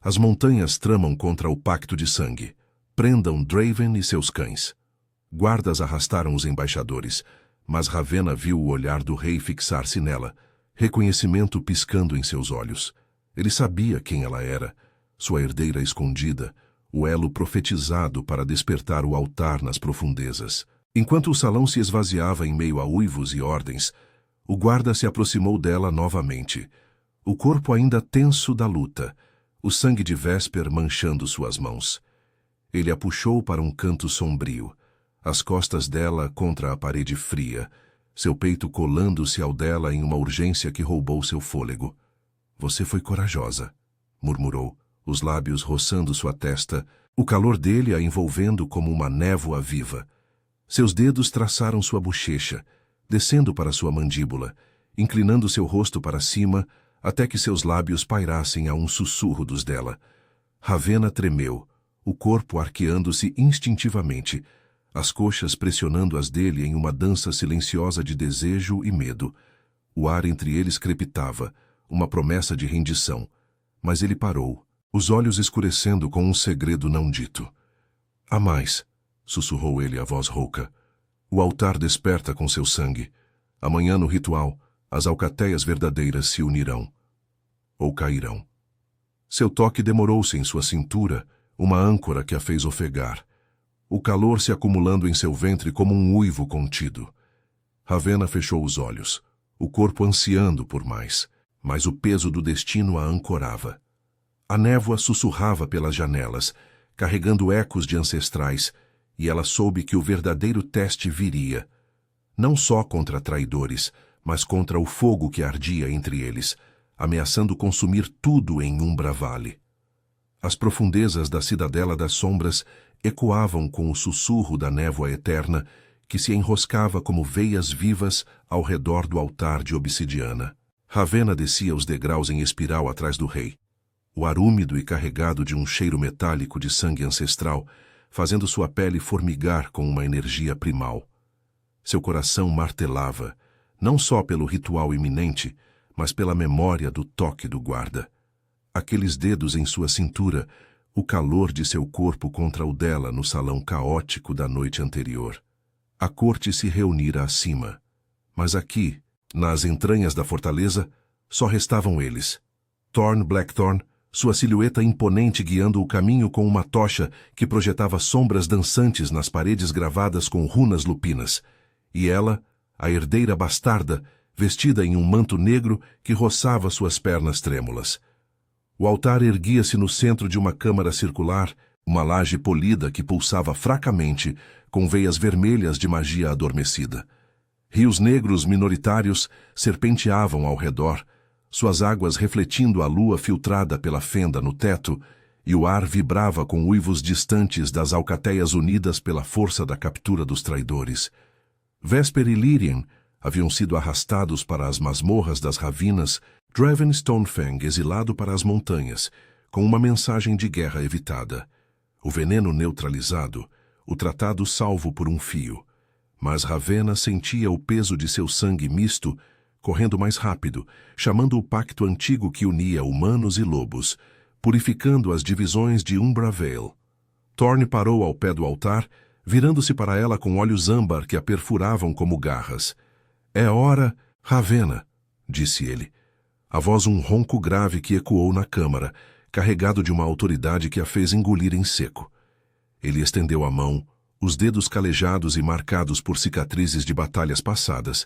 As montanhas tramam contra o pacto de sangue. Prendam Draven e seus cães." Guardas arrastaram os embaixadores, mas Ravenna viu o olhar do rei fixar-se nela, reconhecimento piscando em seus olhos. Ele sabia quem ela era, sua herdeira escondida, o elo profetizado para despertar o altar nas profundezas. Enquanto o salão se esvaziava em meio a uivos e ordens, o guarda se aproximou dela novamente, o corpo ainda tenso da luta, o sangue de Vesper manchando suas mãos. Ele a puxou para um canto sombrio, as costas dela contra a parede fria, seu peito colando-se ao dela em uma urgência que roubou seu fôlego. "Você foi corajosa", murmurou, os lábios roçando sua testa, o calor dele a envolvendo como uma névoa viva. Seus dedos traçaram sua bochecha, descendo para sua mandíbula, inclinando seu rosto para cima até que seus lábios pairassem a um sussurro dos dela. Ravenna tremeu, o corpo arqueando-se instintivamente, as coxas pressionando as dele em uma dança silenciosa de desejo e medo. O ar entre eles crepitava, uma promessa de rendição, mas ele parou, os olhos escurecendo com um segredo não dito. "Há mais", sussurrou ele a voz rouca. "O altar desperta com seu sangue. Amanhã no ritual, as alcateias verdadeiras se unirão. Ou cairão." Seu toque demorou-se em sua cintura, uma âncora que a fez ofegar, o calor se acumulando em seu ventre como um uivo contido. Ravenna fechou os olhos, o corpo ansiando por mais, mas o peso do destino a ancorava. A névoa sussurrava pelas janelas, carregando ecos de ancestrais, e ela soube que o verdadeiro teste viria, não só contra traidores, mas contra o fogo que ardia entre eles, ameaçando consumir tudo em Umbra Vale. As profundezas da Cidadela das Sombras ecoavam com o sussurro da névoa eterna que se enroscava como veias vivas ao redor do altar de obsidiana. Ravenna descia os degraus em espiral atrás do rei, o ar úmido e carregado de um cheiro metálico de sangue ancestral, fazendo sua pele formigar com uma energia primal. Seu coração martelava, não só pelo ritual iminente, mas pela memória do toque do guarda. Aqueles dedos em sua cintura, o calor de seu corpo contra o dela no salão caótico da noite anterior. A corte se reunira acima, mas aqui, nas entranhas da fortaleza, só restavam eles. Thorn Blackthorn, sua silhueta imponente guiando o caminho com uma tocha que projetava sombras dançantes nas paredes gravadas com runas lupinas, e ela, a herdeira bastarda, vestida em um manto negro que roçava suas pernas trêmulas. O altar erguia-se no centro de uma câmara circular, uma laje polida que pulsava fracamente, com veias vermelhas de magia adormecida. Rios negros minoritários serpenteavam ao redor, suas águas refletindo a lua filtrada pela fenda no teto, e o ar vibrava com uivos distantes das alcateias unidas pela força da captura dos traidores. Vesper e Lírien haviam sido arrastados para as masmorras das ravinas, Draven Stonefang exilado para as montanhas, com uma mensagem de guerra evitada. O veneno neutralizado, o tratado salvo por um fio. Mas Ravenna sentia o peso de seu sangue misto, correndo mais rápido, chamando o pacto antigo que unia humanos e lobos, purificando as divisões de Umbravel. Thorn parou ao pé do altar, virando-se para ela com olhos âmbar que a perfuravam como garras. "É hora, Ravenna", disse ele. A voz um ronco grave que ecoou na câmara, carregado de uma autoridade que a fez engolir em seco. Ele estendeu a mão, os dedos calejados e marcados por cicatrizes de batalhas passadas,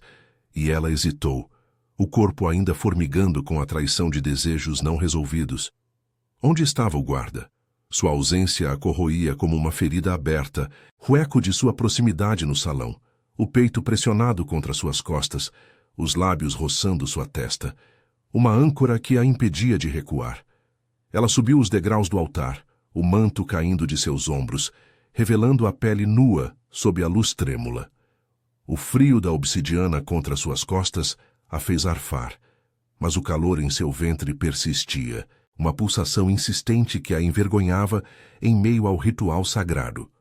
e ela hesitou, o corpo ainda formigando com a traição de desejos não resolvidos. Onde estava o guarda? Sua ausência a corroía como uma ferida aberta, o eco de sua proximidade no salão, o peito pressionado contra suas costas, os lábios roçando sua testa, uma âncora que a impedia de recuar. Ela subiu os degraus do altar, o manto caindo de seus ombros, revelando a pele nua sob a luz trêmula. O frio da obsidiana contra suas costas a fez arfar, mas o calor em seu ventre persistia, uma pulsação insistente que a envergonhava em meio ao ritual sagrado.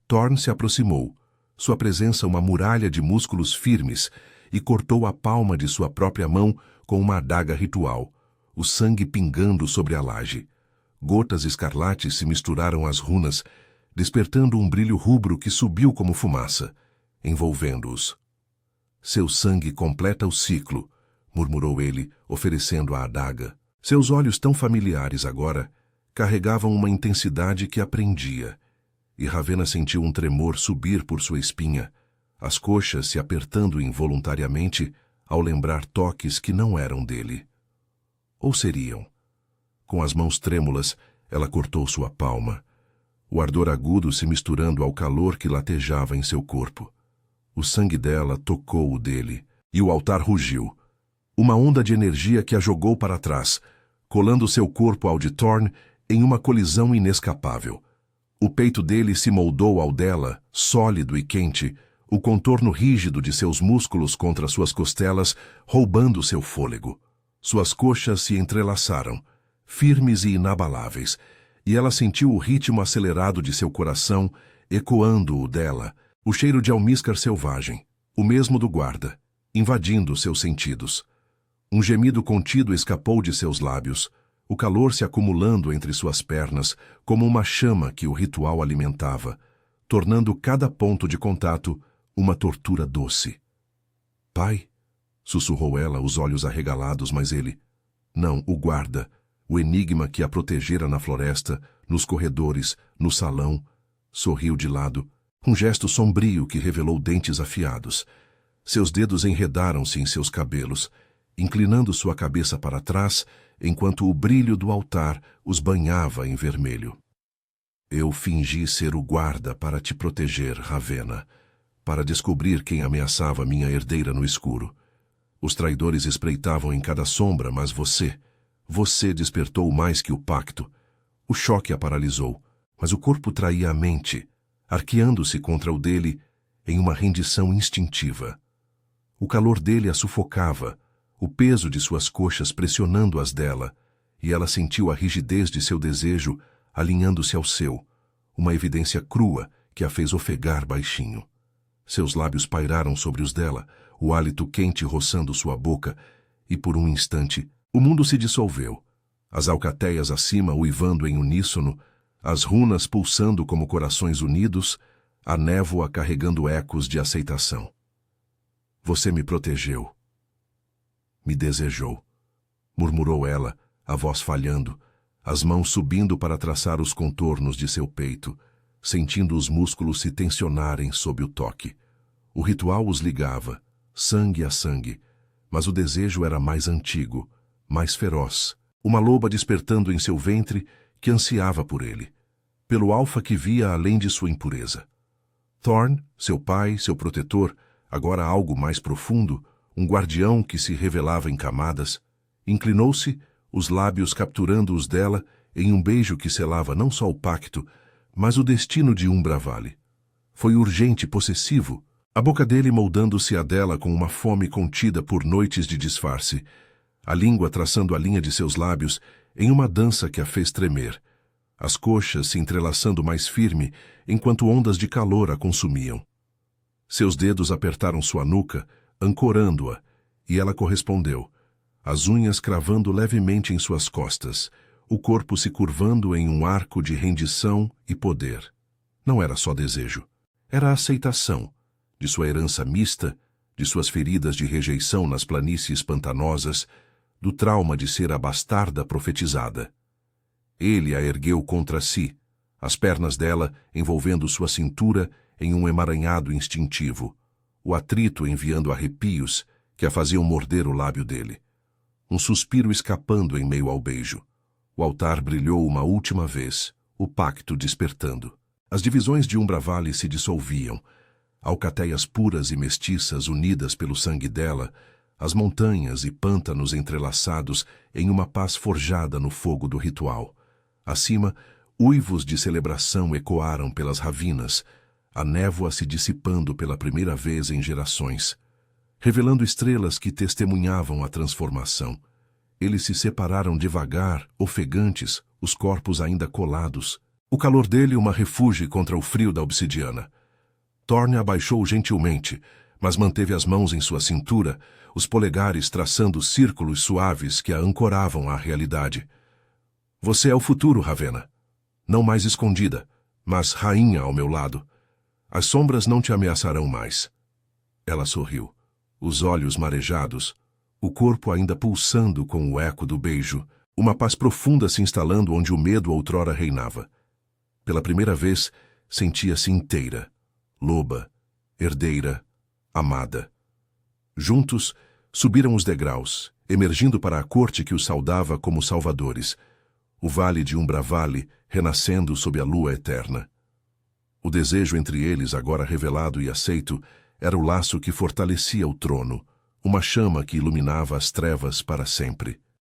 Thorn se aproximou, sua presença uma muralha de músculos firmes, e cortou a palma de sua própria mão com uma adaga ritual, o sangue pingando sobre a laje. Gotas escarlates se misturaram às runas, despertando um brilho rubro que subiu como fumaça, envolvendo-os. "Seu sangue completa o ciclo", murmurou ele, oferecendo a adaga. Seus olhos tão familiares agora carregavam uma intensidade que a prendia, e Ravenna sentiu um tremor subir por sua espinha, as coxas se apertando involuntariamente ao lembrar toques que não eram dele. Ou seriam? Com as mãos trêmulas, ela cortou sua palma, o ardor agudo se misturando ao calor que latejava em seu corpo. O sangue dela tocou o dele, e o altar rugiu. Uma onda de energia que a jogou para trás, colando seu corpo ao de Thorn em uma colisão inescapável. O peito dele se moldou ao dela, sólido e quente, o contorno rígido de seus músculos contra suas costelas, roubando seu fôlego. Suas coxas se entrelaçaram, firmes e inabaláveis, e ela sentiu o ritmo acelerado de seu coração, ecoando o dela, o cheiro de almíscar selvagem, o mesmo do guarda, invadindo seus sentidos. Um gemido contido escapou de seus lábios, o calor se acumulando entre suas pernas, como uma chama que o ritual alimentava, tornando cada ponto de contato uma tortura doce. "Pai?", sussurrou ela, os olhos arregalados, mas ele... Não, o guarda, o enigma que a protegera na floresta, nos corredores, no salão, sorriu de lado, um gesto sombrio que revelou dentes afiados. Seus dedos enredaram-se em seus cabelos, inclinando sua cabeça para trás, enquanto o brilho do altar os banhava em vermelho. "Eu fingi ser o guarda para te proteger, Ravenna, para descobrir quem ameaçava minha herdeira no escuro. Os traidores espreitavam em cada sombra, mas você despertou mais que o pacto. O choque a paralisou, mas o corpo traía a mente, arqueando-se contra o dele em uma rendição instintiva. O calor dele a sufocava, o peso de suas coxas pressionando as dela, e ela sentiu a rigidez de seu desejo alinhando-se ao seu, uma evidência crua que a fez ofegar baixinho. Seus lábios pairaram sobre os dela, o hálito quente roçando sua boca, e por um instante, o mundo se dissolveu. As alcateias acima uivando em uníssono, as runas pulsando como corações unidos, a névoa carregando ecos de aceitação. Você me protegeu. Me desejou, murmurou ela, a voz falhando, as mãos subindo para traçar os contornos de seu peito, sentindo os músculos se tensionarem sob o toque. O ritual os ligava, sangue a sangue, mas o desejo era mais antigo, mais feroz, uma loba despertando em seu ventre que ansiava por ele, pelo alfa que via além de sua impureza. Thorn, seu pai, seu protetor, agora algo mais profundo, um guardião que se revelava em camadas, inclinou-se, os lábios capturando os dela em um beijo que selava não só o pacto, mas o destino de Umbra-Vale. Foi urgente e possessivo, a boca dele moldando-se a dela com uma fome contida por noites de disfarce, a língua traçando a linha de seus lábios em uma dança que a fez tremer, as coxas se entrelaçando mais firme enquanto ondas de calor a consumiam. Seus dedos apertaram sua nuca, ancorando-a, e ela correspondeu, as unhas cravando levemente em suas costas, o corpo se curvando em um arco de rendição e poder. Não era só desejo, era a aceitação, de sua herança mista, de suas feridas de rejeição nas planícies pantanosas, do trauma de ser a bastarda profetizada. Ele a ergueu contra si, as pernas dela envolvendo sua cintura em um emaranhado instintivo, o atrito enviando arrepios que a faziam morder o lábio dele. Um suspiro escapando em meio ao beijo. O altar brilhou uma última vez, o pacto despertando. As divisões de Umbra-Vale se dissolviam, alcateias puras e mestiças unidas pelo sangue dela, as montanhas e pântanos entrelaçados em uma paz forjada no fogo do ritual. Acima, uivos de celebração ecoaram pelas ravinas, a névoa se dissipando pela primeira vez em gerações, revelando estrelas que testemunhavam a transformação. Eles se separaram devagar, ofegantes, os corpos ainda colados. O calor dele uma refúgio contra o frio da obsidiana. Thorn abaixou gentilmente, mas manteve as mãos em sua cintura, os polegares traçando círculos suaves que a ancoravam à realidade. Você é o futuro, Ravenna. Não mais escondida, mas rainha ao meu lado. As sombras não te ameaçarão mais. Ela sorriu, os olhos marejados, o corpo ainda pulsando com o eco do beijo, uma paz profunda se instalando onde o medo outrora reinava. Pela primeira vez, sentia-se inteira, loba, herdeira, amada. Juntos, subiram os degraus, emergindo para a corte que os saudava como salvadores, o vale de Umbra-Vale renascendo sob a lua eterna. O desejo entre eles, agora revelado e aceito, era o laço que fortalecia o trono, uma chama que iluminava as trevas para sempre.